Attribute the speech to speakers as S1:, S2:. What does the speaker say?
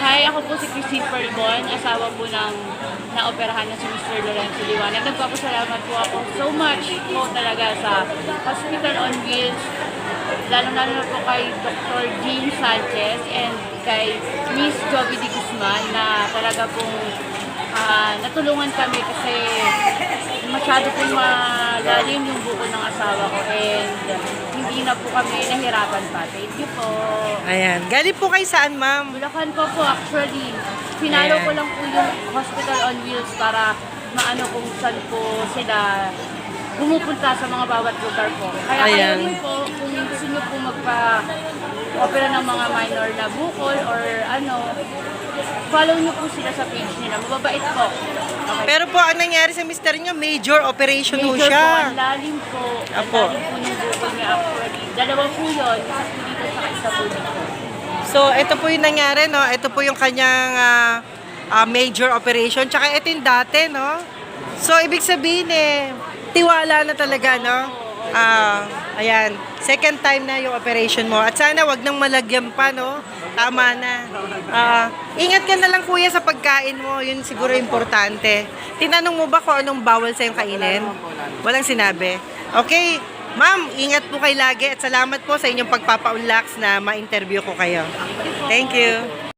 S1: Hi, ako po si Christine Perbon, asawa po ng naoperahan na si Mr. Lorenzo Liwanag. Nagpapasalamat po ako so much po talaga sa Hospital on Wheels, lalo-lalo na po kay Dr. Jean Sanchez and kay Miss Jovi de Guzman na talaga pong natulungan kami kasi masyado pong malalim yung buko ng asawa ko and hindi na po kami nahirapan pa. Thank you po.
S2: Ayan. Galing po kayo saan, ma'am?
S1: Bulacan po actually. Pinalo ko lang po yung Hospital on Wheels para maano kung saan po sila pumupunta sa mga bawat lugar po. Kaya kayo rin po, kung gusto nyo po magpa-opera ng mga minor na bukol or ano, follow nyo po sila sa page nila. Mababait po. Okay.
S2: Pero po, ang nangyari sa mister nyo, major operation ho
S1: Major po,
S2: siya.
S1: ang lalim po. Ang
S2: Apo.
S1: lalim po ng bukol niya actually. Dalawa po yun. Isa po dito sa isa po dito.
S2: So, ito po yung nangyari, no? Ito po yung kanyang major operation. Tsaka ito yung dati, no? So, ibig sabihin tiwala na talaga, no? Ayan. Second time na yung operation mo. At sana wag nang malagyan pa, no? Tama na. Ingat ka na lang, kuya, sa pagkain mo. Yun siguro importante. Tinanong mo ba kung anong bawal sa'yong kainin? Walang sinabi. Okay. Ma'am, ingat po kayo lagi at salamat po sa inyong pagpapa-unlaks na ma-interview ko kayo. Thank you.